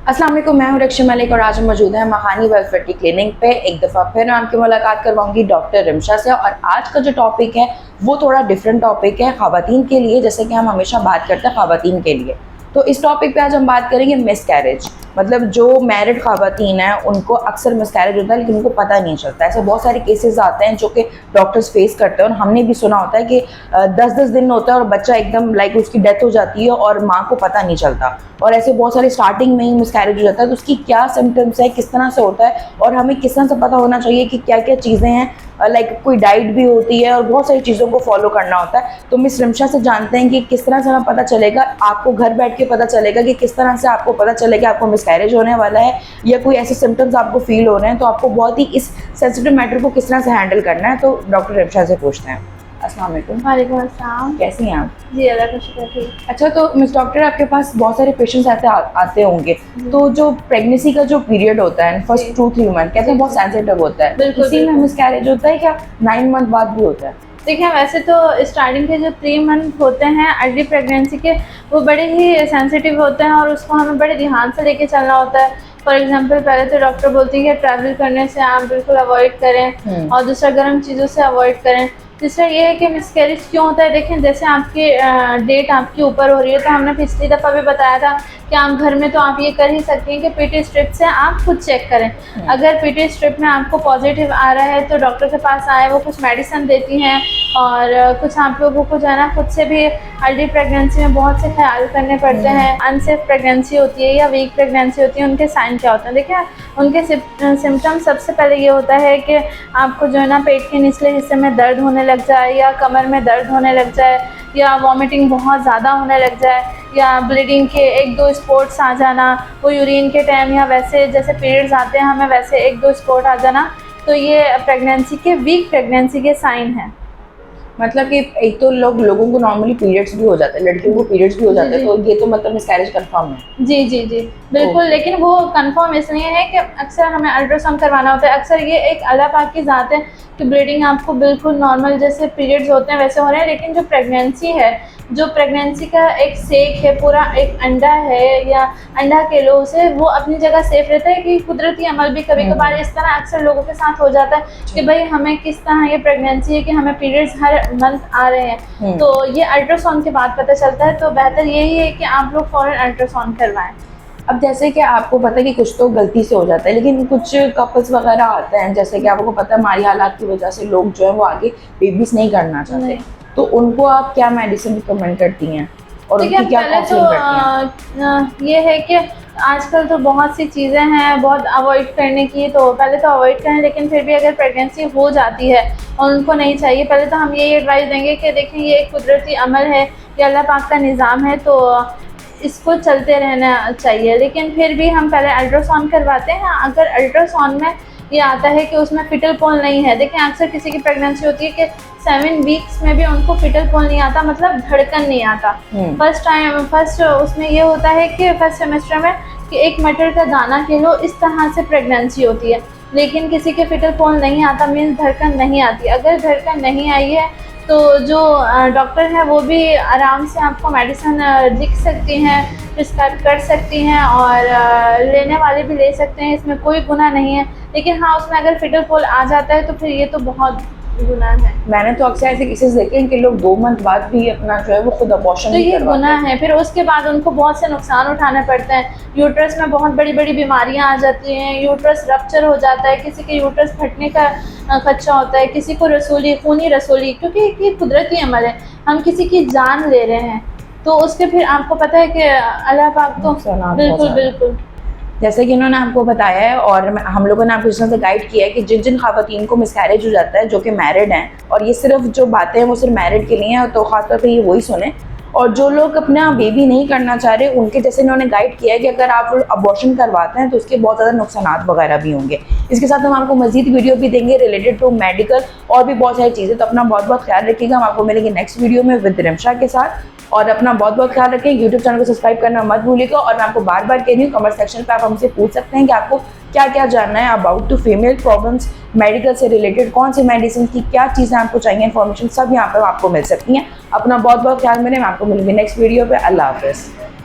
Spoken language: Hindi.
अस्सलाम वालेकुम, मैं हूं रक्षा मलिक और आज हम मौजूद हैं महानी वेलफेयर क्लिनिक पे। एक दफ़ा फिर मैं आपकी मुलाकात करवाऊंगी डॉक्टर रिमशा से। और आज का जो टॉपिक है वो थोड़ा डिफरेंट टॉपिक है ख़वातीन के लिए, जैसे कि हम हमेशा बात करते हैं ख़वातीन के लिए। तो इस टॉपिक पे आज हम बात करेंगे मिसकैरेज। मतलब जो मैरिड ख़वातीन हैं उनको अक्सर मिसकैरेज होता है लेकिन उनको पता नहीं चलता। ऐसे बहुत सारे केसेस आते हैं जो कि डॉक्टर्स फेस करते हैं और हमने भी सुना होता है कि 10-10 दिन होता है और बच्चा एकदम लाइक उसकी डेथ हो जाती है और माँ को पता नहीं चलता। और ऐसे बहुत सारे स्टार्टिंग में ही मिसकैरेज हो जाता है। तो उसकी क्या सिम्टम्स है, किस तरह से होता है और हमें किस तरह से पता होना चाहिए कि क्या क्या चीज़ें हैं। लाइक कोई डाइट भी होती है और बहुत सारी चीज़ों को फॉलो करना होता है। तो मिस रिमशा से जानते हैं कि किस तरह से हमें पता चलेगा, आपको घर बैठ के पता चलेगा कि किस तरह से आपको पता चलेगा आपको मिसकैरेज होने वाला है या कोई ऐसे सिम्टम्स आपको फील हो रहे हैं। तो आपको बहुत ही इस सेंसिटिव मैटर को किस तरह से हैंडल करना है। तो डॉक्टर रिमशा से पूछते हैं। अस्सलाम वालेकुम। वालेकुम अस्सलाम। कैसी हैं आप? जी अल्लाह का शुक्र ठीक। अच्छा, तो मिस डॉक्टर आपके पास बहुत सारे पेशेंट्स आते होंगे। तो जो प्रेगनेंसी का जो पीरियड होता है फर्स्ट 2-3 मंथ कहते हैं बहुत सेंसिटिव होता है। बिल्कुल, इसी में मिसकैरेज होता है क्या 9 मंथ बाद भी होता है? देखिए वैसे तो स्टार्टिंग के जो 3 मंथ होते हैं अर्ली प्रेगनेंसी के, वो बड़े ही सेंसिटिव होते हैं और उसको हमें बड़े ध्यान से लेके चलना होता है। फॉर एग्जांपल पहले तो डॉक्टर बोलती है कि ट्रैवल करने से आप बिल्कुल अवॉइड करें और दूसरा गर्म चीज़ों से अवॉइड करें। तीसरा ये है कि मिसकैरेज क्यों होता है। देखें जैसे आपकी डेट आपके ऊपर हो रही है, तो हमने पिछली दफ़ा भी बताया था कि आप घर में तो आप ये कर ही सकती हैं कि पीटी स्ट्रिप से आप खुद चेक करें। अगर पीटी स्ट्रिप में आपको पॉजिटिव आ रहा है तो डॉक्टर के पास आए, वो कुछ मेडिसिन देती हैं और कुछ आप लोगों को जो है ना खुद से भी अर्ली प्रेगनेंसी में बहुत से ख्याल करने पड़ते हैं। अनसेफ प्रेगनेंसी होती है या वीक प्रेगनेंसी होती है, उनके साइन क्या होते हैं। देखिए उनके सिम्टम सबसे पहले ये होता है कि आपको जो है ना पेट के निचले हिस्से में दर्द होने लग जाए या कमर में दर्द होने लग जाए या वॉमिटिंग बहुत ज़्यादा होने लग जाए या ब्लीडिंग के 1-2 स्पॉट्स आ जाना, वो यूरिन के टाइम या वैसे जैसे पीरियड्स आते हैं हमें वैसे 1-2 स्पॉट आ जाना। तो ये प्रेगनेंसी के वीक प्रेगनेंसी के साइन हैं। मतलब कि एक तो लोगों को नॉर्मली पीरियड्स भी हो जाते हैं, लड़कियों को पीरियड्स भी हो जाते हैं, तो ये तो मतलब मिसकैरेज कंफर्म है। जी जी जी बिल्कुल। लेकिन वो कंफर्म इसलिए है कि अक्सर हमें अल्ट्रासाउंड करवाना होता है। अक्सर ये एक अल्लाह पाक की ज़ात है कि ब्लीडिंग आपको बिल्कुल नॉर्मल जैसे पीरियड्स होते हैं वैसे हो रहे हैं। लेकिन जो प्रेगनेंसी है, जो प्रेगनेंसी का एक सेक है, पूरा एक अंडा है या अंडा के लो उसे, वो अपनी जगह सेफ रहता है कि कुदरती अमल भी कभी कभार इस तरह अक्सर लोगों के साथ हो जाता है कि भाई हमें किस तरह ये प्रेगनेंसी है कि हमें पीरियड्स हर मंथ आ रहे हैं। तो ये अल्ट्रासाउंड के बाद पता चलता है। तो बेहतर यही है कि आप लोग फ़ौरन अल्ट्रासाउंड करवाएं। अब जैसे कि आपको पता है कि कुछ तो गलती से हो जाता है, लेकिन कुछ कपल्स वगैरह आते हैं, जैसे कि आपको पता है हमारी हालात की वजह से लोग जो है वो आगे बेबीज नहीं करना चाहते, तो उनको आप क्या मेडिसिन रिकमेंड करती हैं और उनकी क्या काउंसलिंग करती हैं? ये है कि आजकल तो बहुत सी चीज़ें हैं बहुत अवॉइड करने की, तो पहले तो अवॉइड करें। लेकिन फिर भी अगर प्रेगनेंसी हो जाती है और उनको नहीं चाहिए, पहले तो हम यही एडवाइस देंगे कि देखें ये एक कुदरती अमल है, ये अल्लाह पाक का निज़ाम है, तो इसको चलते रहना चाहिए। लेकिन फिर भी हम पहले अल्ट्रासाउंड करवाते हैं। अगर अल्ट्रासाउंड में ये आता है कि उसमें फिटल पोल नहीं है, देखें अक्सर किसी की प्रेगनेंसी होती है कि 7 वीक्स में भी उनको फिटल पोल नहीं आता, मतलब धड़कन नहीं आता। फर्स्ट उसमें ये होता है कि फर्स्ट सेमेस्टर में कि एक मटर का दाना के लो, इस तरह से प्रेगनेंसी होती है। लेकिन किसी के फिटल पोल नहीं आता, मीन्स धड़कन नहीं आती। अगर धड़कन नहीं आई है तो जो डॉक्टर हैं वो भी आराम से आपको मेडिसिन लिख सकती हैं, प्रिस्क्राइब कर सकती हैं और लेने वाले भी ले सकते हैं, इसमें कोई गुनाह नहीं है। लेकिन हाँ, उसमें अगर फिटल पोल आ जाता है तो फिर ये तो बहुत गुनाह है। मैंने तो अक्सर ऐसे केसेस देखे हैं कि लोग 2 मंथ बाद भी अपना जो है वो खुद अबॉर्शन तो ये गुनाह है। फिर उसके बाद उनको बहुत से नुकसान उठाने पड़ते हैं। यूट्रस में बहुत बड़ी बड़ी बीमारियां आ जाती हैं, यूट्रस रप्चर हो जाता है, किसी के यूट्रस फटने का खदशा होता है, किसी को रसूली खूनी रसूली, क्योंकि ये कुदरती अमल है, हम किसी की जान ले रहे हैं। तो उसके फिर आपको पता है कि अल्लाह पाक तो बिल्कुल बिल्कुल जैसे कि इन्होंने आपको बताया है और हम लोगों ने आपको इस तरह से गाइड किया है कि जिन जिन ख़वातीन को मिसकैरेज हो जाता है जो कि मैरिड हैं, और ये सिर्फ जो बातें हैं वो सिर्फ मैरिड के लिए हैं, तो ख़ासतौर पे ये वही सुने। और जो लोग अपना बेबी नहीं करना चाह रहे उनके जैसे इन्होंने गाइड किया है कि अगर आप अबॉर्शन करवाते हैं तो उसके बहुत ज़्यादा नुकसान वगैरह भी होंगे। इसके साथ हम आपको मजीद वीडियो भी देंगे रिलेटेड टू मेडिकल और भी बहुत सारी चीज़ें। तो अपना बहुत बहुत ख्याल रखिएगा। हम आपको मिलेंगे नेक्स्ट वीडियो में विद रिमशा के साथ। और अपना बहुत बहुत ख्याल रखें। यूट्यूब चैनल को सब्सक्राइब करना मत भूलिएगा। और मैं आपको बार बार कह रही हूँ, कमेंट सेक्शन पे आप हमसे पूछ सकते हैं कि आपको क्या क्या जानना है about to female problems, medical से रिलेटेड कौन सी मेडिसिन की क्या चीज़ें आपको चाहिए, इन्फॉर्मेशन सब यहाँ पर आपको मिल सकती हैं। अपना बहुत बहुत ख्याल में, मैं आपको मिलूंगी नेक्स्ट वीडियो पे। अल्लाह हाफ़िज़।